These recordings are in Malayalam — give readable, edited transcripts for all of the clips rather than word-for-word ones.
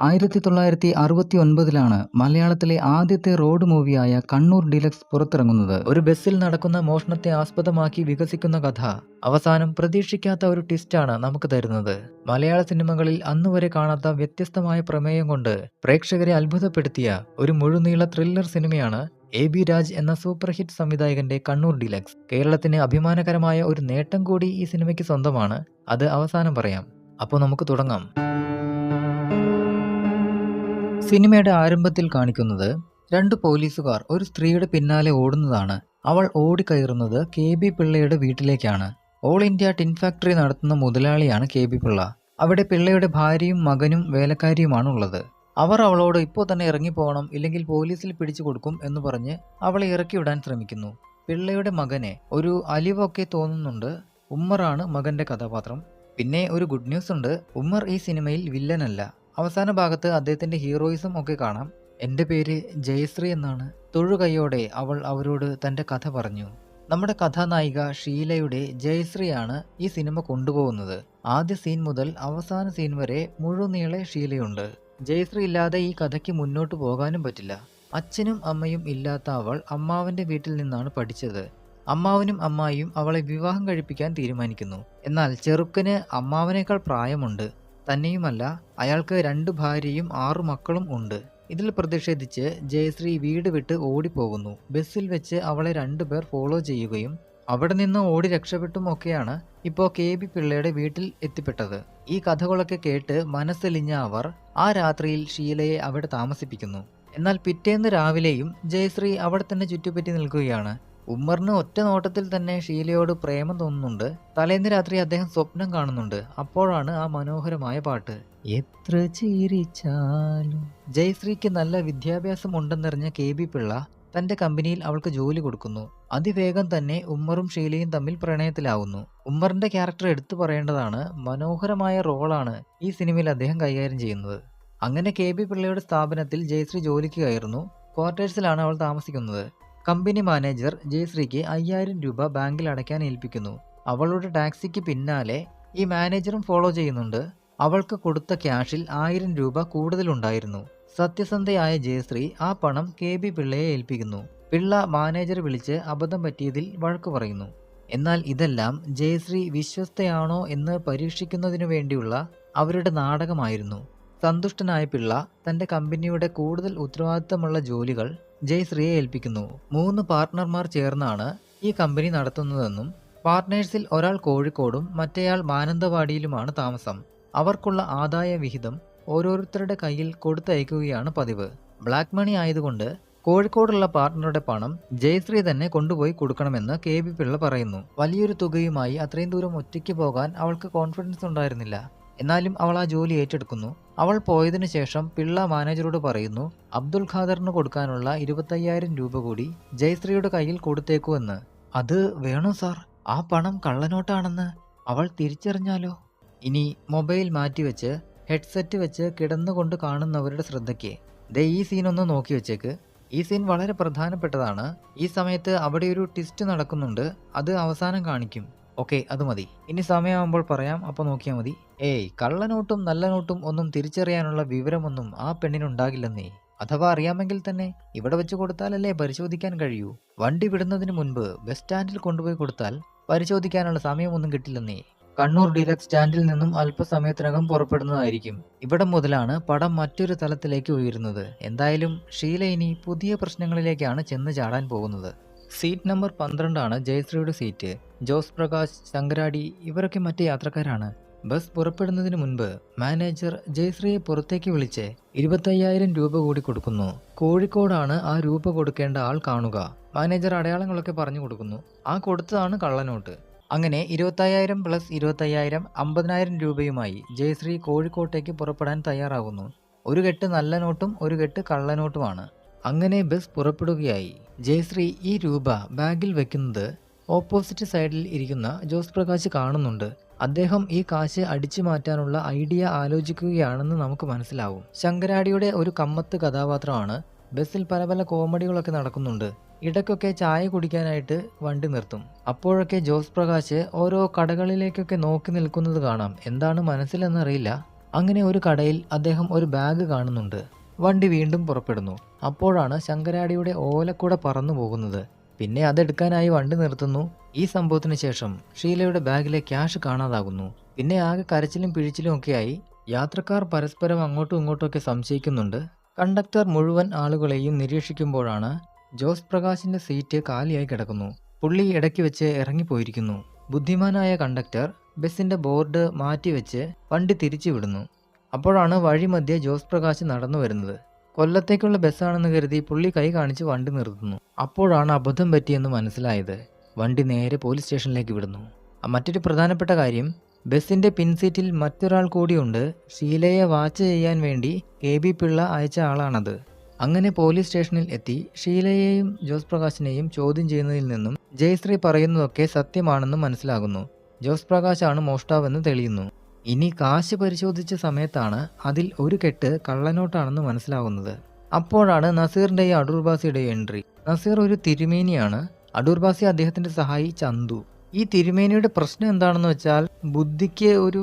1969-ലാണ് മലയാളത്തിലെ ആദ്യത്തെ റോഡ് മൂവിയായ കണ്ണൂർ ഡീലക്സ് പുറത്തിറങ്ങുന്നത്. ഒരു ബസ്സിൽ നടക്കുന്ന മോഷണത്തെ ആസ്പദമാക്കി വികസിക്കുന്ന കഥ അവസാനം പ്രതീക്ഷിക്കാത്ത ഒരു ട്വിസ്റ്റാണ് നമുക്ക് തരുന്നത്. മലയാള സിനിമകളിൽ അന്നുവരെ കാണാത്ത വ്യത്യസ്തമായ പ്രമേയം കൊണ്ട് പ്രേക്ഷകരെ അത്ഭുതപ്പെടുത്തിയ ഒരു മുഴുനീള ത്രില്ലർ സിനിമയാണ് എ.ബി. രാജ് എന്ന സൂപ്പർ ഹിറ്റ് സംവിധായകന്റെ കണ്ണൂർ ഡീലക്സ്. കേരളത്തിന് അഭിമാനകരമായ ഒരു നേട്ടം കൂടി ഈ സിനിമയ്ക്ക് സ്വന്തമാണ്. അത് അവസാനം പറയാം. അപ്പോൾ നമുക്ക് തുടങ്ങാം. സിനിമയുടെ ആരംഭത്തിൽ കാണിക്കുന്നത് രണ്ട് പോലീസുകാർ ഒരു സ്ത്രീയുടെ പിന്നാലെ ഓടുന്നതാണ്. അവൾ ഓടിക്കയറുന്നത് കെ.ബി. പിള്ളയുടെ വീട്ടിലേക്കാണ്. ഓൾ ഇന്ത്യ ടിൻ ഫാക്ടറി നടത്തുന്ന മുതലാളിയാണ് കെ.ബി. പിള്ള. അവിടെ പിള്ളയുടെ ഭാര്യയും മകനും വേലക്കാരിയുമാണ് ഉള്ളത്. അവർ അവളോട് ഇപ്പോൾ തന്നെ ഇറങ്ങിപ്പോകണം, ഇല്ലെങ്കിൽ പോലീസിൽ പിടിച്ചു കൊടുക്കും എന്ന് പറഞ്ഞ് അവളെ ഇറക്കിവിടാൻ ശ്രമിക്കുന്നു. പിള്ളയുടെ മകനെ ഒരു അലിവൊക്കെ തോന്നുന്നുണ്ട്. ഉമ്മറാണ് മകന്റെ കഥാപാത്രം. പിന്നെ ഒരു ഗുഡ് ന്യൂസ് ഉണ്ട്, ഉമ്മർ ഈ സിനിമയിൽ വില്ലനല്ല. അവസാന ഭാഗത്ത് അദ്ദേഹത്തിന്റെ ഹീറോയിസം ഒക്കെ കാണാം. എൻ്റെ പേര് ജയശ്രീ എന്നാണ്. തൊഴുകൈയോടെ അവൾ അവരോട് തൻ്റെ കഥ പറഞ്ഞു. നമ്മുടെ കഥാനായിക ഷീലയുടെ ജയശ്രീയാണ് ഈ സിനിമ കൊണ്ടുപോകുന്നത്. ആദ്യ സീൻ മുതൽ അവസാന സീൻ വരെ മുഴുനീളെ ഷീലയുണ്ട്. ജയശ്രീ ഇല്ലാതെ ഈ കഥയ്ക്ക് മുന്നോട്ട് പോകാനും പറ്റില്ല. അച്ഛനും അമ്മയും ഇല്ലാത്ത അവൾ അമ്മാവന്റെ വീട്ടിൽ നിന്നാണ് പഠിച്ചത്. അമ്മാവനും അമ്മായിയും അവളെ വിവാഹം കഴിപ്പിക്കാൻ തീരുമാനിക്കുന്നു. എന്നാൽ ചെറുക്കന് അമ്മാവനേക്കാൾ പ്രായമുണ്ട്. തന്നെയുമല്ല, അയാൾക്ക് 2 ഭാര്യയും 6 മക്കളും ഉണ്ട്. ഇതിൽ പ്രതിഷേധിച്ച് ജയശ്രീ വീട് വിട്ട് ഓടിപ്പോകുന്നു. ബസ്സിൽ വെച്ച് അവളെ 2 പേർ ഫോളോ ചെയ്യുകയും അവിടെ നിന്ന് ഓടി രക്ഷപ്പെട്ടും ഒക്കെയാണ് ഇപ്പോൾ കെ.ബി. പിള്ളയുടെ വീട്ടിൽ എത്തിപ്പെട്ടത്. ഈ കഥകളൊക്കെ കേട്ട് മനസ്സലിഞ്ഞ അവർ ആ രാത്രിയിൽ ഷീലയെ അവിടെ താമസിപ്പിക്കുന്നു. എന്നാൽ പിറ്റേന്ന് രാവിലെയും ജയശ്രീ അവിടെ തന്നെ ചുറ്റിപ്പറ്റി നിൽക്കുകയാണ്. ഉമ്മറിന് ഒറ്റ നോട്ടത്തിൽ തന്നെ ഷീലയോട് പ്രേമം തോന്നുന്നുണ്ട്. തലേന്ന് രാത്രി അദ്ദേഹം സ്വപ്നം കാണുന്നുണ്ട്. അപ്പോഴാണ് ആ മനോഹരമായ പാട്ട്. എത്ര ചിരിച്ചാലും. ജയശ്രീക്ക് നല്ല വിദ്യാഭ്യാസം ഉണ്ടെന്നറിഞ്ഞ കെ.ബി. പിള്ള തന്റെ കമ്പനിയിൽ അവൾക്ക് ജോലി കൊടുക്കുന്നു. അതിവേഗം തന്നെ ഉമ്മറും ഷീലയും തമ്മിൽ പ്രണയത്തിലാവുന്നു. ഉമ്മറിന്റെ ക്യാരക്ടർ എടുത്തു പറയേണ്ടതാണ്. മനോഹരമായ റോളാണ് ഈ സിനിമയിൽ അദ്ദേഹം കൈകാര്യം ചെയ്യുന്നത്. അങ്ങനെ കെ.ബി. പിള്ളയുടെ സ്ഥാപനത്തിൽ ജയശ്രീ ജോലിക്ക് കയറുന്നു. ക്വാർട്ടേഴ്സിലാണ് അവൾ താമസിക്കുന്നത്. കമ്പനി മാനേജർ ജയശ്രീക്ക് 5000 രൂപ ബാങ്കിൽ അടയ്ക്കാൻ ഏൽപ്പിക്കുന്നു. അവളുടെ ടാക്സിക്ക് പിന്നാലെ ഈ മാനേജറും ഫോളോ ചെയ്യുന്നുണ്ട്. അവൾക്ക് കൊടുത്ത ക്യാഷിൽ 1000 രൂപ കൂടുതലുണ്ടായിരുന്നു. സത്യസന്ധയായ ജയശ്രീ ആ പണം കെ.ബി. പിള്ളയെ ഏൽപ്പിക്കുന്നു. പിള്ള മാനേജർ വിളിച്ച് അബദ്ധം പറ്റിയതിൽ വഴക്ക് പറയുന്നു. എന്നാൽ ഇതെല്ലാം ജയശ്രീ വിശ്വസ്തയാണോ എന്ന് പരീക്ഷിക്കുന്നതിനു വേണ്ടിയുള്ള അവരുടെ നാടകമായിരുന്നു. സന്തുഷ്ടനായ പിള്ള തന്റെ കമ്പനിയുടെ കൂടുതൽ ഉത്തരവാദിത്തമുള്ള ജോലികൾ ജയശ്രീയെ ഏൽപ്പിക്കുന്നു. 3 പാർട്ട്ണർമാർ ചേർന്നാണ് ഈ കമ്പനി നടത്തുന്നതെന്നും പാർട്ട്നേഴ്സിൽ ഒരാൾ കോഴിക്കോടും മറ്റേയാൾ മാനന്തവാടിയിലുമാണ് താമസം. അവർക്കുള്ള ആദായ വിഹിതം ഓരോരുത്തരുടെ കയ്യിൽ കൊടുത്തയക്കുകയാണ് പതിവ്. ബ്ലാക്ക് മണി ആയതുകൊണ്ട് കോഴിക്കോടുള്ള പാർട്ട്ണറുടെ പണം ജയശ്രീ തന്നെ കൊണ്ടുപോയി കൊടുക്കണമെന്ന് കെ.ബി. പിള്ള പറയുന്നു. വലിയൊരു തുകയുമായി അത്രയും ദൂരം ഒറ്റയ്ക്ക് പോകാൻ അവൾക്ക് കോൺഫിഡൻസ് ഉണ്ടായിരുന്നില്ല. എന്നാലും അവൾ ആ ജോലി ഏറ്റെടുക്കുന്നു. അവൾ പോയതിനു ശേഷം പിള്ള മാനേജറോട് പറയുന്നു, അബ്ദുൽ ഖാദറിന് കൊടുക്കാനുള്ള 25000 രൂപ കൂടി ജയശ്രീയുടെ കയ്യിൽ കൊടുത്തേക്കൂ എന്ന്. അത് വേണോ സാർ? ആ പണം കള്ളനോട്ടാണെന്ന് അവൾ തിരിച്ചറിഞ്ഞാലോ? ഇനി മൊബൈൽ മാറ്റിവെച്ച് ഹെഡ്സെറ്റ് വെച്ച് കിടന്നുകൊണ്ട് കാണുന്നവരുടെ ശ്രദ്ധയ്ക്ക് ദേ ഈ സീൻ ഒന്ന് നോക്കി വെച്ചേക്ക്. ഈ സീൻ വളരെ പ്രധാനപ്പെട്ടതാണ്. ഈ സമയത്ത് അവിടെ ഒരു ട്വിസ്റ്റ് നടക്കുന്നുണ്ട്. അത് അവസാനം കാണിക്കും. ഓക്കെ, അത് മതി. ഇനി സമയമാകുമ്പോൾ പറയാം, അപ്പോൾ നോക്കിയാൽ മതി. കള്ളനോട്ടും നല്ല നോട്ടും ഒന്നും തിരിച്ചറിയാനുള്ള വിവരമൊന്നും ആ പെണ്ണിനുണ്ടാകില്ലെന്നേ. അഥവാ അറിയാമെങ്കിൽ തന്നെ ഇവിടെ വെച്ച് കൊടുത്താലല്ലേ പരിശോധിക്കാൻ കഴിയൂ. വണ്ടി വിടുന്നതിന് മുൻപ് ബസ് സ്റ്റാൻഡിൽ കൊണ്ടുപോയി കൊടുത്താൽ പരിശോധിക്കാനുള്ള സമയമൊന്നും കിട്ടില്ലെന്നേ. കണ്ണൂർ ഡീലക്സ് സ്റ്റാൻഡിൽ നിന്നും അല്പസമയത്തിനകം പുറപ്പെടുന്നതായിരിക്കും. ഇവിടെ മുതലാണ് പടം മറ്റൊരു തലത്തിലേക്ക് ഉയരുന്നത്. എന്തായാലും ഷീല ഇനി പുതിയ പ്രശ്നങ്ങളിലേക്കാണ് ചെന്ന് ചാടാൻ പോകുന്നത്. സീറ്റ് നമ്പർ 12 ജയശ്രീയുടെ സീറ്റ്. ജോസ് പ്രകാശ്, ശങ്കരാടി ഇവരൊക്കെ മറ്റ് യാത്രക്കാരാണ്. ബസ് പുറപ്പെടുന്നതിന് മുൻപ് മാനേജർ ജയശ്രീയെ പുറത്തേക്ക് വിളിച്ച് 25000 രൂപ കൂടി കൊടുക്കുന്നു. കോഴിക്കോടാണ് ആ രൂപ കൊടുക്കേണ്ട ആൾ കാണുക. മാനേജർ അടയാളങ്ങളൊക്കെ പറഞ്ഞു കൊടുക്കുന്നു. ആ കൊടുത്തതാണ് കള്ളനോട്ട്. അങ്ങനെ 25000 പ്ലസ് 25000 50000 രൂപയുമായി ജയശ്രീ കോഴിക്കോട്ടേക്ക് പുറപ്പെടാൻ തയ്യാറാകുന്നു. ഒരു കെട്ട് നല്ല നോട്ടും ഒരു കെട്ട് കള്ളനോട്ടുമാണ്. അങ്ങനെ ബസ് പുറപ്പെടുകയായി. ജയശ്രീ ഈ രൂപ ബാഗിൽ വെക്കുന്നത് ഓപ്പോസിറ്റ് സൈഡിൽ ഇരിക്കുന്ന ജോസ് പ്രകാശ് കാണുന്നുണ്ട്. അദ്ദേഹം ഈ കാശ് അടിച്ചു മാറ്റാനുള്ള ഐഡിയ ആലോചിക്കുകയാണെന്ന് നമുക്ക് മനസ്സിലാവും. ശങ്കരാടിയുടെ ഒരു കമ്മത്ത് കഥാപാത്രമാണ്. ബസ്സിൽ പല പല കോമഡികളൊക്കെ നടക്കുന്നുണ്ട്. ഇടയ്ക്കൊക്കെ ചായ കുടിക്കാനായിട്ട് വണ്ടി നിർത്തും. അപ്പോഴൊക്കെ ജോസ് പ്രകാശ് ഓരോ കടകളിലേക്കൊക്കെ നോക്കി നിൽക്കുന്നത് കാണാം. എന്താണ് മനസ്സിലെന്നറിയില്ല. അങ്ങനെ ഒരു കടയിൽ അദ്ദേഹം ഒരു ബാഗ് കാണുന്നുണ്ട്. വണ്ടി വീണ്ടും പുറപ്പെടുന്നു. അപ്പോഴാണ് ശങ്കരാടിയുടെ ഓലക്കൂട പറന്നു പോകുന്നത്. പിന്നെ അതെടുക്കാനായി വണ്ടി നിർത്തുന്നു. ഈ സംഭവത്തിന് ശേഷം ഷീലയുടെ ബാഗിലെ ക്യാഷ് കാണാതാകുന്നു. പിന്നെ ആകെ കരച്ചിലും പിഴിച്ചിലും ഒക്കെയായി. യാത്രക്കാർ പരസ്പരം അങ്ങോട്ടും ഇങ്ങോട്ടും ഒക്കെ സംശയിക്കുന്നുണ്ട്. കണ്ടക്ടർ മുഴുവൻ ആളുകളെയും നിരീക്ഷിക്കുമ്പോഴാണ് ജോസ് പ്രകാശിന്റെ സീറ്റ് കാലിയായി കിടക്കുന്നു. പുള്ളി ഇടയ്ക്ക് വെച്ച് ഇറങ്ങിപ്പോയിരിക്കുന്നു. ബുദ്ധിമാനായ കണ്ടക്ടർ ബസിന്റെ ബോർഡ് മാറ്റിവെച്ച് വണ്ടി തിരിച്ചു വിടുന്നു. അപ്പോഴാണ് വഴിമധ്യേ ജോസ് പ്രകാശ് നടന്നു വരുന്നത്. കൊല്ലത്തേക്കുള്ള ബസ്സാണെന്ന് കരുതി പുള്ളി കൈ കാണിച്ച് വണ്ടി നിർത്തുന്നു. അപ്പോഴാണ് അബദ്ധം പറ്റിയെന്ന് മനസ്സിലായത്. വണ്ടി നേരെ പോലീസ് സ്റ്റേഷനിലേക്ക് വിടുന്നു. മറ്റൊരു പ്രധാനപ്പെട്ട കാര്യം, ബസിന്റെ പിൻസീറ്റിൽ മറ്റൊരാൾ കൂടിയുണ്ട്. ഷീലയെ വാച്ച് ചെയ്യാൻ വേണ്ടി KB പിള്ള അയച്ച ആളാണത്. അങ്ങനെ പോലീസ് സ്റ്റേഷനിൽ എത്തി ഷീലയെയും ജോസ് പ്രകാശിനെയും ചോദ്യം ചെയ്യുന്നതിൽ നിന്നും ജയശ്രീ പറയുന്നതൊക്കെ സത്യമാണെന്ന് മനസ്സിലാകുന്നു. ജോസ് പ്രകാശാണ് മോഷ്ടാവെന്ന് തെളിയുന്നു. ഇനി കാശ് പരിശോധിച്ച സമയത്താണ് അതിൽ ഒരു കെട്ട് കള്ളനോട്ടാണെന്ന് മനസ്സിലാവുന്നത്. അപ്പോഴാണ് നസീറിന്റെയും അടൂർബാസിയുടെയും എൻട്രി. നസീർ ഒരു തിരുമേനിയാണ്. അടൂർബാസി അദ്ദേഹത്തിന്റെ സഹായി ചന്തു. ഈ തിരുമേനിയുടെ പ്രശ്നം എന്താണെന്ന് വെച്ചാൽ ബുദ്ധിക്ക് ഒരു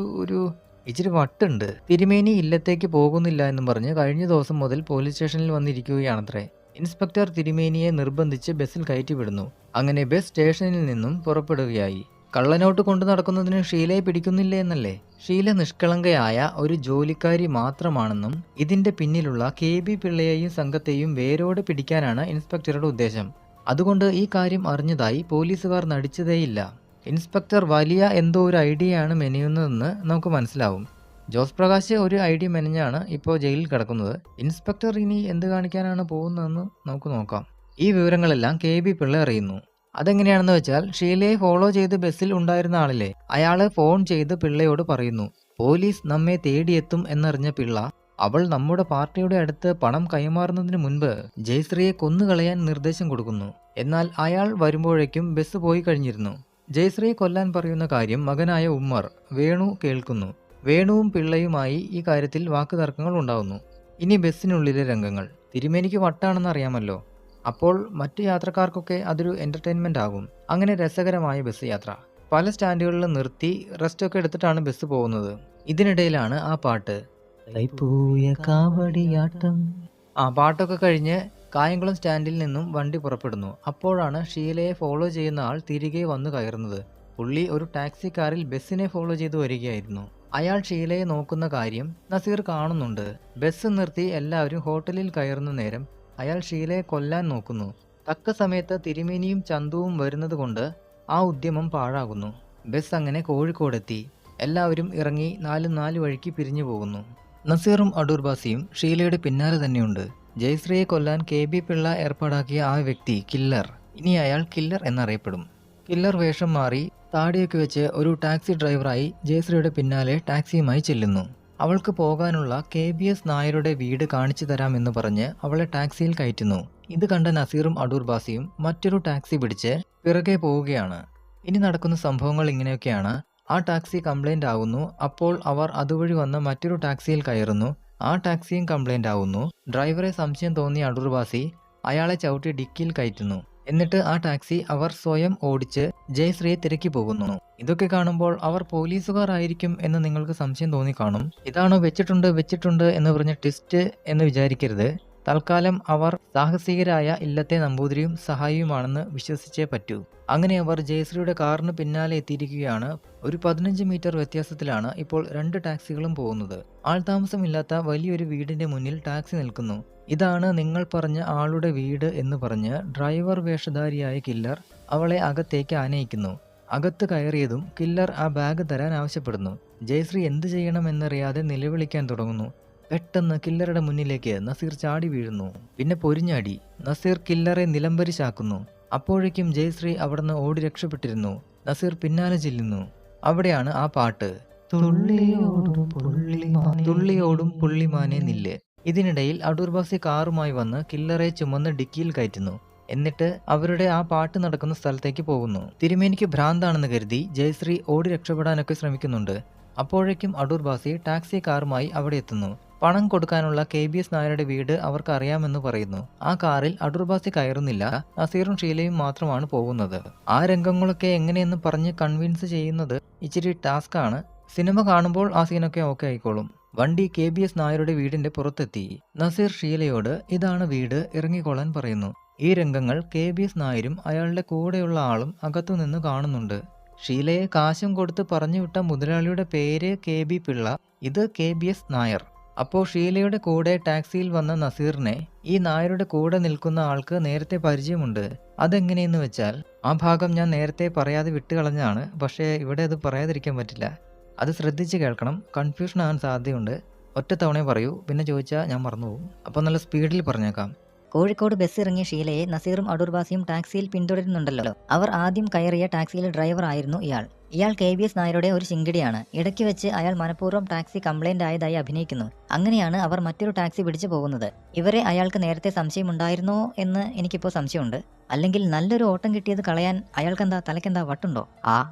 ഇച്ചിരി വട്ടുണ്ട്. തിരുമേനി ഇല്ലത്തേക്ക് പോകുന്നില്ല എന്നും പറഞ്ഞ് കഴിഞ്ഞ ദിവസം മുതൽ പോലീസ് സ്റ്റേഷനിൽ വന്നിരിക്കുകയാണത്രേ. ഇൻസ്പെക്ടർ തിരുമേനിയെ നിർബന്ധിച്ച് ബസ്സിൽ കയറ്റിവിടുന്നു. അങ്ങനെ ബസ് സ്റ്റേഷനിൽ നിന്നും പുറപ്പെടുകയായി. കള്ളനോട്ട് കൊണ്ടു നടക്കുന്നതിന് ഷീലയെ പിടിക്കുന്നില്ല എന്നല്ലേ? ഷീല നിഷ്കളങ്കയായ ഒരു ജോലിക്കാരി മാത്രമാണെന്നും ഇതിന്റെ പിന്നിലുള്ള KB പിള്ളയെയും സംഘത്തെയും വേരോടെ പിടിക്കാനാണ് ഇൻസ്പെക്ടറുടെ ഉദ്ദേശം. അതുകൊണ്ട് ഈ കാര്യം അറിഞ്ഞതായി പോലീസുകാർ നടിച്ചതേയില്ല. ഇൻസ്പെക്ടർ വലിയ എന്തോ ഒരു ഐഡിയയാണ് മെനയുന്നതെന്ന് നമുക്ക് മനസ്സിലാവും. ജോസ് പ്രകാശ് ഒരു ഐഡിയ മെനഞ്ഞാണ് ഇപ്പോൾ ജയിലിൽ കിടക്കുന്നത്. ഇൻസ്പെക്ടർ ഇനി എന്ത് കാണിക്കാനാണ് പോകുന്നതെന്ന് നമുക്ക് നോക്കാം. ഈ വിവരങ്ങളെല്ലാം KB പിള്ള അറിയുന്നു. അതെങ്ങനെയാണെന്ന് വെച്ചാൽ, ഷീലയെ ഫോളോ ചെയ്ത് ബസ്സിൽ ഉണ്ടായിരുന്ന ആളില്ലേ, അയാള് ഫോൺ ചെയ്ത് പിള്ളയോട് പറയുന്നു, പോലീസ് നമ്മെ തേടിയെത്തും എന്നറിഞ്ഞ പിള്ള അവൾ നമ്മുടെ പാർട്ടിയുടെ അടുത്ത് പണം കൈമാറുന്നതിന് മുൻപ് ജയശ്രീയെ കൊന്നുകളയാൻ നിർദ്ദേശം കൊടുക്കുന്നു. എന്നാൽ അയാൾ വരുമ്പോഴേക്കും ബസ് പോയി കഴിഞ്ഞിരുന്നു. ജയശ്രീയെ കൊല്ലാൻ പറയുന്ന കാര്യം മകനായ ഉമ്മർ വേണു കേൾക്കുന്നു. വേണുവും പിള്ളയുമായി ഈ കാര്യത്തിൽ വാക്കുതർക്കങ്ങൾ ഉണ്ടാവുന്നു. ഇനി ബസ്സിനുള്ളിലെ രംഗങ്ങൾ. തിരുമേനിക്ക് വട്ടാണെന്ന് അറിയാമല്ലോ. അപ്പോൾ മറ്റു യാത്രക്കാർക്കൊക്കെ അതൊരു എന്റർടൈൻമെന്റ് ആകും. അങ്ങനെ രസകരമായ ബസ് യാത്ര. പല സ്റ്റാൻഡുകളിലും നിർത്തി റെസ്റ്റൊക്കെ എടുത്തിട്ടാണ് ബസ് പോകുന്നത്. ഇതിനിടയിലാണ് ആ പാട്ട്. പാട്ടൊക്കെ കഴിഞ്ഞ് കായംകുളം സ്റ്റാൻഡിൽ നിന്നും വണ്ടി പുറപ്പെടുന്നു. അപ്പോഴാണ് ഷീലയെ ഫോളോ ചെയ്യുന്ന ആൾ തിരികെ വന്നു കയറുന്നത്. പുള്ളി ഒരു ടാക്സി കാറിൽ ബസ്സിനെ ഫോളോ ചെയ്തു വരികയായിരുന്നു. അയാൾ ഷീലയെ നോക്കുന്ന കാര്യം നസീർ കാണുന്നുണ്ട്. ബസ് നിർത്തി എല്ലാവരും ഹോട്ടലിൽ കയറുന്ന നേരം അയാൾ ഷീലയെ കൊല്ലാൻ നോക്കുന്നു. തക്ക സമയത്ത് തിരുമേനിയും ചന്തുവും വരുന്നത് കൊണ്ട് ആ ഉദ്യമം പാഴാകുന്നു. ബസ് അങ്ങനെ കോഴിക്കോടെത്തി. എല്ലാവരും ഇറങ്ങി നാല് വഴിക്ക് പിരിഞ്ഞു പോകുന്നു. നസീറും അടൂർബാസിയും ഷീലയുടെ പിന്നാലെ തന്നെയുണ്ട്. ജയശ്രീയെ കൊല്ലാൻ KB പിള്ള ഏർപ്പാടാക്കിയ ആ വ്യക്തി കില്ലർ. ഇനി അയാൾ കില്ലർ എന്നറിയപ്പെടും. കില്ലർ വേഷം മാറി താടിയൊക്കെ വെച്ച് ഒരു ടാക്സി ഡ്രൈവറായി ജയശ്രീയുടെ പിന്നാലെ ടാക്സിയുമായി ചെല്ലുന്നു. അവൾക്ക് പോകാനുള്ള KBS നായരുടെ വീട് കാണിച്ചു തരാമെന്ന് പറഞ്ഞ് അവളെ ടാക്സിയിൽ കയറ്റുന്നു. ഇത് കണ്ട നസീറും അടൂർബാസിയും മറ്റൊരു ടാക്സി പിടിച്ച് പിറകെ പോവുകയാണ്. ഇനി നടക്കുന്ന സംഭവങ്ങൾ ഇങ്ങനെയൊക്കെയാണ്. ആ ടാക്സി കംപ്ലൈന്റ് ആവുന്നു. അപ്പോൾ അവർ അതുവഴി വന്ന് മറ്റൊരു ടാക്സിയിൽ കയറുന്നു. ആ ടാക്സിയും കംപ്ലൈന്റ് ആവുന്നു. ഡ്രൈവറെ സംശയം തോന്നിയ അടൂർബാസി അയാളെ ചവിട്ടി ഡിക്കിയിൽ കയറ്റുന്നു. എന്നിട്ട് ആ ടാക്സി അവർ സ്വയം ഓടിച്ച് ജയശ്രീയെ തിരക്കി പോകുന്നു. ഇതൊക്കെ കാണുമ്പോൾ അവർ പോലീസുകാർ ആയിരിക്കും എന്ന് നിങ്ങൾക്ക് സംശയം തോന്നിക്കാണും. ഇതാണോ വെച്ചിട്ടുണ്ട് എന്ന് പറഞ്ഞ ട്വിസ്റ്റ് എന്ന് വിചാരിക്കരുത്. തൽക്കാലം അവർ സാഹസികരായ ഇല്ലത്തെ നമ്പൂതിരിയും സഹായിയുമാണെന്ന് വിശ്വസിച്ചേ പറ്റൂ. അങ്ങനെ അവർ ജയശ്രീയുടെ കാറിന് പിന്നാലെ എത്തിയിരിക്കുകയാണ്. ഒരു 15 മീറ്റർ വ്യത്യാസത്തിലാണ് ഇപ്പോൾ 2 ടാക്സികളും പോകുന്നത്. ആൾതാമസമില്ലാത്ത വലിയൊരു വീടിന്റെ മുന്നിൽ ടാക്സി നിൽക്കുന്നു. ഇതാണ് നിങ്ങൾ പറഞ്ഞ ആളുടെ വീട് എന്ന് പറഞ്ഞ് ഡ്രൈവർ വേഷധാരിയായ കില്ലർ അവളെ അകത്തേക്ക് ആനയിക്കുന്നു. അകത്ത് കയറിയതും കില്ലർ ആ ബാഗ് തരാൻ ആവശ്യപ്പെടുന്നു. ജയശ്രീ എന്ത് ചെയ്യണമെന്നറിയാതെ നിലവിളിക്കാൻ തുടങ്ങുന്നു. പെട്ടെന്ന് കില്ലറുടെ മുന്നിലേക്ക് നസീർ ചാടി വീഴുന്നു. പിന്നെ പൊരിഞ്ഞാടി. നസീർ കില്ലറെ നിലംപരിശാക്കുന്നു. അപ്പോഴേക്കും ജയശ്രീ അവിടുന്ന് ഓടി രക്ഷപ്പെട്ടിരുന്നു. നസീർ പിന്നാലെ ചെല്ലുന്നു. അവിടെയാണ് ആ പാട്ട്, തുള്ളിയോടും പുള്ളിമാനെ നില്ല്. ഇതിനിടയിൽ അടൂർബാസി കാറുമായി വന്ന് കില്ലറെ ചുമന്ന് ഡിക്കിയിൽ കയറ്റുന്നു. എന്നിട്ട് അവരുടെ ആ പാട്ട് നടക്കുന്ന സ്ഥലത്തേക്ക് പോകുന്നു. തിരുമേനിക്ക് ഭ്രാന്താണെന്ന് കരുതി ജയശ്രീ ഓടി രക്ഷപ്പെടാനൊക്കെ ശ്രമിക്കുന്നുണ്ട്. അപ്പോഴേക്കും അടൂർബാസി ടാക്സി കാറുമായി അവിടെ എത്തുന്നു. പണം കൊടുക്കാനുള്ള KBS നായരുടെ വീട് അവർക്ക് അറിയാമെന്ന് പറയുന്നു. ആ കാറിൽ അടൂർബാസി കയറുന്നില്ല. നസീറും ഷീലയും മാത്രമാണ് പോകുന്നത്. ആ രംഗങ്ങളൊക്കെ എങ്ങനെയെന്ന് പറഞ്ഞ് കൺവിൻസ് ചെയ്യുന്നത് ഇച്ചിരി ടാസ്ക്കാണ്. സിനിമ കാണുമ്പോൾ ആ സീനൊക്കെ ഓക്കെ ആയിക്കോളും. വണ്ടി KBS നായരുടെ വീടിന്റെ പുറത്തെത്തി. നസീർ ഷീലയോട് ഇതാണ് വീട്, ഇറങ്ങിക്കൊള്ളാൻ പറയുന്നു. ഈ രംഗങ്ങൾ KBS നായരും അയാളുടെ കൂടെയുള്ള ആളും അകത്തുനിന്ന് കാണുന്നുണ്ട്. ഷീലയെ കാശും കൊടുത്ത് പറഞ്ഞുവിട്ട മുതലാളിയുടെ പേര് KB പിള്ള, ഇത് KBS നായർ. അപ്പോൾ ഷീലയുടെ കൂടെ ടാക്സിയിൽ വന്ന നസീറിനെ ഈ നായരുടെ കൂടെ നിൽക്കുന്ന ആൾക്ക് നേരത്തെ പരിചയമുണ്ട്. അതെങ്ങനെയെന്ന് വെച്ചാൽ, ആ ഭാഗം ഞാൻ നേരത്തെ പറയാതെ വിട്ടുകളഞ്ഞാണ്. പക്ഷേ ഇവിടെ അത് പറയാതിരിക്കാൻ പറ്റില്ല. അത് ശ്രദ്ധിച്ച് കേൾക്കണം, കൺഫ്യൂഷൻ ആകാൻ സാധ്യതയുണ്ട്. ഒറ്റ തവണ പറയൂ, പിന്നെ ചോദിച്ചാൽ ഞാൻ മറന്നുപോകും. അപ്പോൾ നല്ല സ്പീഡിൽ പറഞ്ഞേക്കാം. കോഴിക്കോട് ബസ് ഇറങ്ങിയ ഷീലയെ നസീറും അടൂർവാസിയും ടാക്സിയിൽ പിന്തുടരുന്നുണ്ടല്ലോ. അവർ ആദ്യം കയറിയ ടാക്സിയിലെ ഡ്രൈവർ ആയിരുന്നു ഇയാൾ KBS നായരുടെ ഒരു ശിങ്കിടിയാണ്. ഇടയ്ക്ക് വെച്ച് അയാൾ മനഃപൂർവ്വം ടാക്സി കംപ്ലൈന്റ് ആയതായി അഭിനയിക്കുന്നു. അങ്ങനെയാണ് അവർ മറ്റൊരു ടാക്സി പിടിച്ചു പോകുന്നത്. ഇവരെ അയാൾക്ക് നേരത്തെ സംശയമുണ്ടായിരുന്നോ എന്ന് എനിക്കിപ്പോൾ സംശയമുണ്ട്. അല്ലെങ്കിൽ നല്ലൊരു ഓട്ടം കിട്ടിയത് കളയാൻ അയാൾക്കെന്താ തലക്കെന്താ വട്ടുണ്ടോ?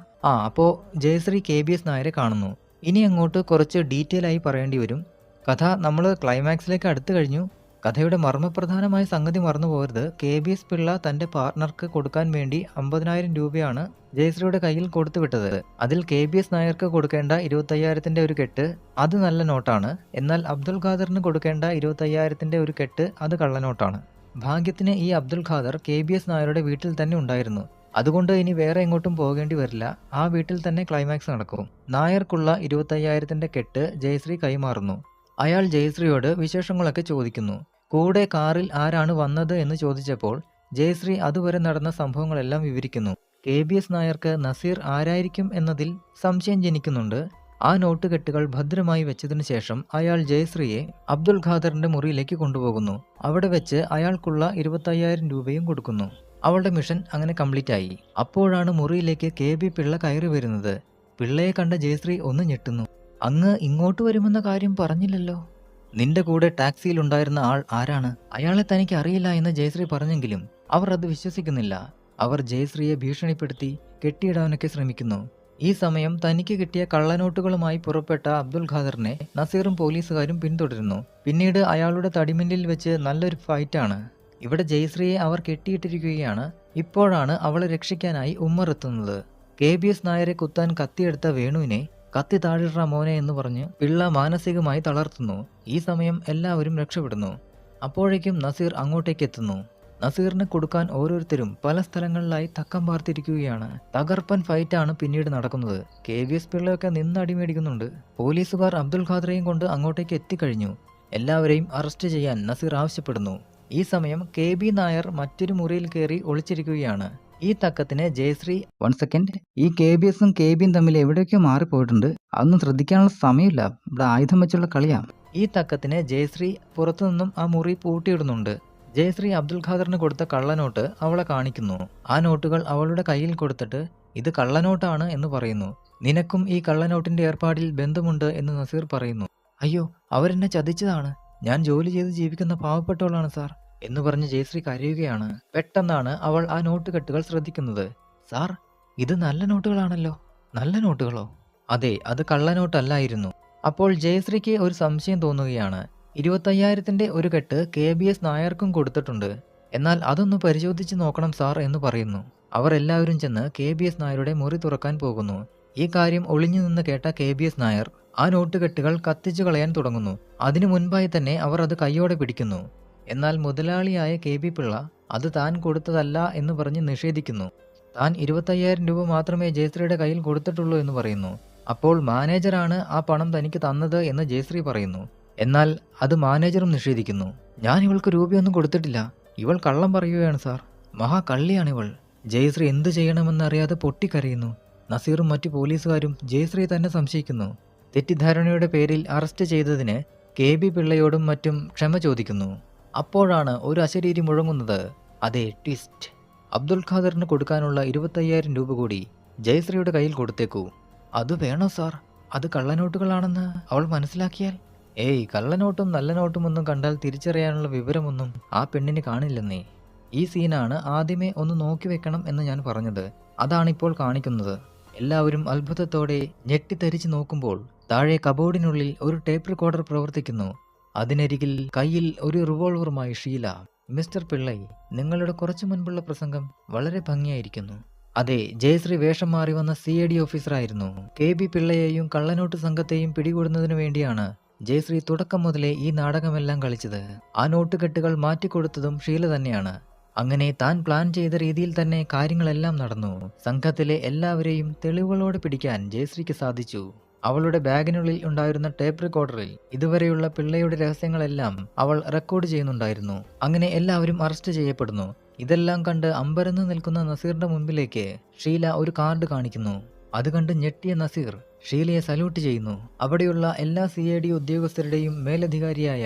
അപ്പോൾ ജയശ്രീ KBS നായരെ കാണുന്നു. ഇനി അങ്ങോട്ട് കുറച്ച് ഡീറ്റെയിൽ ആയി പറയേണ്ടി വരും. കഥ നമ്മൾ ക്ലൈമാക്സിലേക്ക് അടുത്തു കഴിഞ്ഞു. കഥയുടെ മർമ്മപ്രധാനമായ സംഗതി മറന്നു പോകരുത്. KBS പിള്ള തന്റെ പാർട്ണർക്ക് കൊടുക്കാൻ വേണ്ടി 50,000 രൂപയാണ് ജയശ്രീയുടെ കയ്യിൽ കൊടുത്തുവിട്ടത്. അതിൽ KBS നായർക്ക് കൊടുക്കേണ്ട 25,000-ന്റെ ഒരു കെട്ട് അത് നല്ല നോട്ടാണ്. എന്നാൽ അബ്ദുൽ ഖാദറിന് കൊടുക്കേണ്ട 25,000-ന്റെ ഒരു കെട്ട് അത് കള്ളനോട്ടാണ്. ഭാഗ്യത്തിന് ഈ അബ്ദുൽ ഖാദർ KBS നായരുടെ വീട്ടിൽ തന്നെ ഉണ്ടായിരുന്നു. അതുകൊണ്ട് ഇനി വേറെ എങ്ങോട്ടും പോകേണ്ടി വരില്ല. ആ വീട്ടിൽ തന്നെ ക്ലൈമാക്സ് നടക്കും. നായർക്കുള്ള 25,000-ന്റെ കെട്ട് ജയശ്രീ കൈമാറുന്നു. അയാൾ ജയശ്രീയോട് വിശേഷങ്ങളൊക്കെ ചോദിക്കുന്നു. കൂടെ കാറിൽ ആരാണ് വന്നത് എന്ന് ചോദിച്ചപ്പോൾ ജയശ്രീ അതുവരെ നടന്ന സംഭവങ്ങളെല്ലാം വിവരിക്കുന്നു. KBS നായർക്ക് നസീർ ആരായിരിക്കും എന്നതിൽ സംശയം ജനിക്കുന്നുണ്ട്. ആ നോട്ടുകെട്ടുകൾ ഭദ്രമായി വെച്ചതിനു ശേഷം അയാൾ ജയശ്രീയെ അബ്ദുൽ ഖാദറിന്റെ മുറിയിലേക്ക് കൊണ്ടുപോകുന്നു. അവിടെ വെച്ച് അയാൾക്കുള്ള 25,000 രൂപയും കൊടുക്കുന്നു. അവളുടെ മിഷൻ അങ്ങനെ കംപ്ലീറ്റ് ആയി. അപ്പോഴാണ് മുറിയിലേക്ക് KB പിള്ള കയറി വരുന്നത്. പിള്ളയെ കണ്ട ജയശ്രീ ഒന്ന് ഞെട്ടുന്നു. അങ്ങ് ഇങ്ങോട്ട് വരുമെന്ന കാര്യം പറഞ്ഞില്ലല്ലോ. നിന്റെ കൂടെ ടാക്സിയിലുണ്ടായിരുന്ന ആൾ ആരാണ്? അയാളെ തനിക്ക് അറിയില്ല എന്ന് ജയശ്രീ പറഞ്ഞെങ്കിലും അവർ അത് വിശ്വസിക്കുന്നില്ല. അവർ ജയശ്രീയെ ഭീഷണിപ്പെടുത്തി കെട്ടിയിടാനൊക്കെ ശ്രമിക്കുന്നു. ഈ സമയം തനിക്ക് കിട്ടിയ കള്ളനോട്ടുകളുമായി പുറപ്പെട്ട അബ്ദുൽ ഖാദറിനെ നസീറും പോലീസുകാരും പിന്തുടരുന്നു. പിന്നീട് അയാളുടെ തടിമില്ലിൽ വെച്ച് നല്ലൊരു ഫൈറ്റാണ്. ഇവിടെ ജയശ്രീയെ അവർ കെട്ടിയിട്ടിരിക്കുകയാണ്. ഇപ്പോഴാണ് അവളെ രക്ഷിക്കാനായി ഉമ്മർ എത്തുന്നത്. KBS നായരെ കുത്താൻ കത്തിയെടുത്ത വേണുവിനെ കത്തി താഴിട മോനെ എന്ന് പറഞ്ഞ് പിള്ള മാനസികമായി തളർത്തുന്നു. ഈ സമയം എല്ലാവരും രക്ഷപ്പെടുന്നു. അപ്പോഴേക്കും നസീർ അങ്ങോട്ടേക്ക് എത്തുന്നു. നസീറിന് കൊടുക്കാൻ ഓരോരുത്തരും പല സ്ഥലങ്ങളിലായി തക്കം പാർത്തിരിക്കുകയാണ്. തകർപ്പൻ ഫൈറ്റാണ് പിന്നീട് നടക്കുന്നത്. KBS പിള്ളയൊക്കെ നിന്ന് അടിമേടിക്കുന്നുണ്ട്. പോലീസുകാർ അബ്ദുൽ ഖാദറേയും കൊണ്ട് അങ്ങോട്ടേക്ക് എത്തിക്കഴിഞ്ഞു. എല്ലാവരെയും അറസ്റ്റ് ചെയ്യാൻ നസീർ ആവശ്യപ്പെടുന്നു. ഈ സമയം KB നായർ മറ്റൊരു മുറിയിൽ കയറി ഒളിച്ചിരിക്കുകയാണ്. ഈ തക്കത്തിന് ജയശ്രീ 1 സെക്കൻഡ്, ഈ KBSും KBയും തമ്മിൽ എവിടെയൊക്കെയോ മാറിപ്പോയിട്ടുണ്ട്. അതൊന്നും ശ്രദ്ധിക്കാനുള്ള സമയമില്ല. ഇവിടെ ആയുധം വെച്ചുള്ള കളിയാ. ഈ തക്കത്തിന് ജയശ്രീ പുറത്തുനിന്നും ആ മുറി പൂട്ടിയിടുന്നുണ്ട്. ജയശ്രീ അബ്ദുൽ ഖാദറിന് കൊടുത്ത കള്ളനോട്ട് അവളെ കാണിക്കുന്നു. ആ നോട്ടുകൾ അവളുടെ കയ്യിൽ കൊടുത്തിട്ട് ഇത് കള്ളനോട്ടാണ് എന്ന് പറയുന്നു. നിനക്കും ഈ കള്ളനോട്ടിന്റെ ഏർപ്പാടിൽ ബന്ധമുണ്ട് എന്ന് നസീർ പറയുന്നു. അയ്യോ, അവരെന്നെ ചതിച്ചതാണ്. ഞാൻ ജോലി ചെയ്ത് ജീവിക്കുന്ന പാവപ്പെട്ടവളാണ് സാർ എന്ന് പറഞ്ഞ് ജയശ്രീ കരയുകയാണ്. പെട്ടെന്നാണ് അവൾ ആ നോട്ടുകെട്ടുകൾ ശ്രദ്ധിക്കുന്നത്. സാർ, ഇത് നല്ല നോട്ടുകളാണല്ലോ. നല്ല നോട്ടുകളോ? അതെ, അത് കള്ളനോട്ടല്ലായിരുന്നു. അപ്പോൾ ജയശ്രീക്ക് ഒരു സംശയം തോന്നുകയാണ്. 25,000-ന്റെ ഒരു കെട്ട് KBS നായർക്കും കൊടുത്തിട്ടുണ്ട്. എന്നാൽ അതൊന്ന് പരിശോധിച്ച് നോക്കണം സാർ എന്ന് പറയുന്നു. അവർ എല്ലാവരും ചെന്ന് KBS നായരുടെ മുറി തുറക്കാൻ പോകുന്നു. ഈ കാര്യം ഒളിഞ്ഞു നിന്ന് കേട്ട KBS നായർ ആ നോട്ടുകെട്ടുകൾ കത്തിച്ചു കളയാൻ തുടങ്ങുന്നു. അതിനു മുൻപായി തന്നെ അവർ അത് കൈയോടെ പിടിക്കുന്നു. എന്നാൽ മുതലാളിയായ KB പിള്ള അത് താൻ കൊടുത്തതല്ല എന്ന് പറഞ്ഞ് നിഷേധിക്കുന്നു. താൻ 25,000 രൂപ മാത്രമേ ജയശ്രീയുടെ കയ്യിൽ കൊടുത്തിട്ടുള്ളൂ എന്ന് പറയുന്നു. അപ്പോൾ മാനേജറാണ് ആ പണം തനിക്ക് തന്നത് എന്ന് ജയശ്രീ പറയുന്നു. എന്നാൽ അത് മാനേജറും നിഷേധിക്കുന്നു. ഞാൻ ഇവൾക്ക് രൂപയൊന്നും കൊടുത്തിട്ടില്ല. ഇവൾ കള്ളം പറയുകയാണ് സാർ. മഹാകള്ളിയാണിവൾ. ജയശ്രീ എന്തു ചെയ്യണമെന്നറിയാതെ പൊട്ടിക്കരയുന്നു. നസീറും മറ്റു പോലീസുകാരും ജയശ്രീ തന്നെ സംശയിക്കുന്നു. തെറ്റിദ്ധാരണയുടെ പേരിൽ അറസ്റ്റ് ചെയ്തതിന് KB പിള്ളയോടും മറ്റും ക്ഷമ ചോദിക്കുന്നു. അപ്പോഴാണ് ഒരു അശരീരി മുഴങ്ങുന്നത്. അതെ, ട്വിസ്റ്റ്. അബ്ദുൽ ഖാദറിന് കൊടുക്കാനുള്ള 25,000 രൂപ കൂടി ജയശ്രീയുടെ കയ്യിൽ കൊടുത്തേക്കൂ. അത് വേണോ സാർ? അത് കള്ളനോട്ടുകളാണെന്ന് അവൾ മനസ്സിലാക്കിയാൽ? ഏയ്, കള്ളനോട്ടും നല്ല നോട്ടും ഒന്നും കണ്ടാൽ തിരിച്ചറിയാനുള്ള വിവരമൊന്നും ആ പെണ്ണിന് കാണില്ലെന്നേ. ഈ സീനാണ് ആദ്യമേ ഒന്ന് നോക്കി വെക്കണം എന്ന് ഞാൻ പറഞ്ഞത്. അതാണിപ്പോൾ കാണിക്കുന്നത്. എല്ലാവരും അത്ഭുതത്തോടെ ഞെട്ടിത്തരിച്ചു നോക്കുമ്പോൾ താഴെ കബോർഡിനുള്ളിൽ ഒരു ടേപ്പ് റെക്കോർഡർ പ്രവർത്തിക്കുന്നു. അതിനരികിൽ കയ്യിൽ ഒരു റിവോൾവറുമായി ഷീല. മിസ്റ്റർ പിള്ളൈ, നിങ്ങളുടെ കുറച്ചു മുൻപുള്ള പ്രസംഗം വളരെ ഭംഗിയായിരിക്കുന്നു. അതെ, ജയശ്രീ വേഷം മാറി വന്ന CID ഓഫീസറായിരുന്നു. KB പിള്ളയെയും കള്ളനോട്ട് സംഘത്തെയും പിടികൂടുന്നതിനു വേണ്ടിയാണ് ജയശ്രീ തുടക്കം മുതലേ ഈ നാടകമെല്ലാം കളിച്ചത്. ആ നോട്ടുകെട്ടുകൾ മാറ്റിക്കൊടുത്തതും ഷീല തന്നെയാണ്. അങ്ങനെ താൻ പ്ലാൻ ചെയ്ത രീതിയിൽ തന്നെ കാര്യങ്ങളെല്ലാം നടന്നു. സംഘത്തിലെ എല്ലാവരെയും തെളിവുകളോടെ പിടിക്കാൻ ജയശ്രീക്ക് സാധിച്ചു. അവളുടെ ബാഗിനുള്ളിൽ ഉണ്ടായിരുന്ന ടേപ്പ് റെക്കോർഡറിൽ ഇതുവരെയുള്ള പിള്ളയുടെ രഹസ്യങ്ങളെല്ലാം അവൾ റെക്കോർഡ് ചെയ്യുന്നുണ്ടായിരുന്നു. അങ്ങനെ എല്ലാവരും അറസ്റ്റ് ചെയ്യപ്പെടുന്നു. ഇതെല്ലാം കണ്ട് അമ്പരന്ന് നിൽക്കുന്ന നസീറിന്റെ മുമ്പിലേക്ക് ഷീല ഒരു കാർഡ് കാണിക്കുന്നു. അത് കണ്ട് ഞെട്ടിയ നസീർ ഷീലയെ സല്യൂട്ട് ചെയ്യുന്നു. അവിടെയുള്ള എല്ലാ CID ഉദ്യോഗസ്ഥരുടെയും മേലധികാരിയായ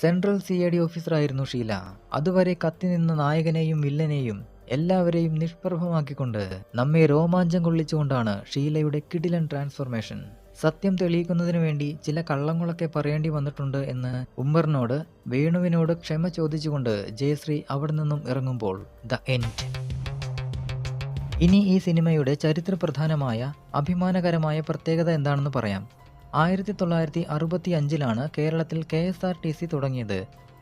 സെൻട്രൽ CID ഓഫീസറായിരുന്നു ഷീല. അതുവരെ കത്തിനിന്ന നായകനെയും വില്ലനെയും എല്ലാവരെയും നിഷ്പ്രഭമാക്കിക്കൊണ്ട് നമ്മെ രോമാഞ്ചം കൊള്ളിച്ചുകൊണ്ടാണ് ഷീലയുടെ കിടിലൻ ട്രാൻസ്ഫോർമേഷൻ. സത്യം തെളിയിക്കുന്നതിനു വേണ്ടി ചില കള്ളങ്ങളൊക്കെ പറയേണ്ടി വന്നിട്ടുണ്ട് എന്ന് ഉമ്മറിനോട് വേണുവിനോട് ക്ഷമ ചോദിച്ചുകൊണ്ട് ജയശ്രീ അവിടെ നിന്നും ഇറങ്ങുമ്പോൾ ദ എൻഡ്. ഇനി ഈ സിനിമയുടെ ചരിത്രപ്രധാനമായ അഭിമാനകരമായ പ്രത്യേകത എന്താണെന്ന് പറയാം. 1965 കേരളത്തിൽ KSRTC തുടങ്ങിയത്.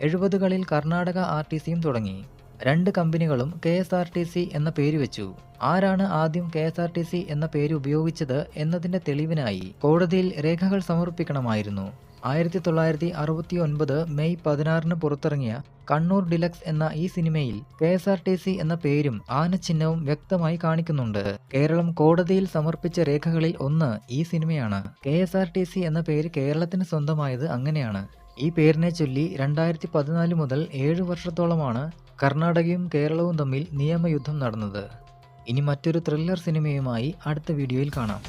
70കളിൽ കർണാടക RTCയും തുടങ്ങി. 2 കമ്പനികളും KSRTC എന്ന പേര് വെച്ചു. ആരാണ് ആദ്യം KSRTC എന്ന പേര് ഉപയോഗിച്ചത് എന്നതിന്റെ തെളിവിനായി കോടതിയിൽ രേഖകൾ സമർപ്പിക്കണമായിരുന്നു. 1969 മെയ് 16 പുറത്തിറങ്ങിയ കണ്ണൂർ ഡിലക്സ് എന്ന ഈ സിനിമയിൽ KSRTC എന്ന പേരും ആനച്ചിഹ്നവും വ്യക്തമായി കാണിക്കുന്നുണ്ട്. കേരളം കോടതിയിൽ സമർപ്പിച്ച രേഖകളിൽ ഒന്ന് ഈ സിനിമയാണ്. KSRTC എന്ന പേര് കേരളത്തിന് സ്വന്തമായത് അങ്ങനെയാണ്. ഈ പേരിനെ ചൊല്ലി 2014 മുതൽ 7 വർഷത്തോളമാണ് കർണാടകയും കേരളവും തമ്മിൽ നിയമയുദ്ധം നടന്നത്. ഇനി മറ്റൊരു ത്രില്ലർ സിനിമയുമായി അടുത്ത വീഡിയോയിൽ കാണാം.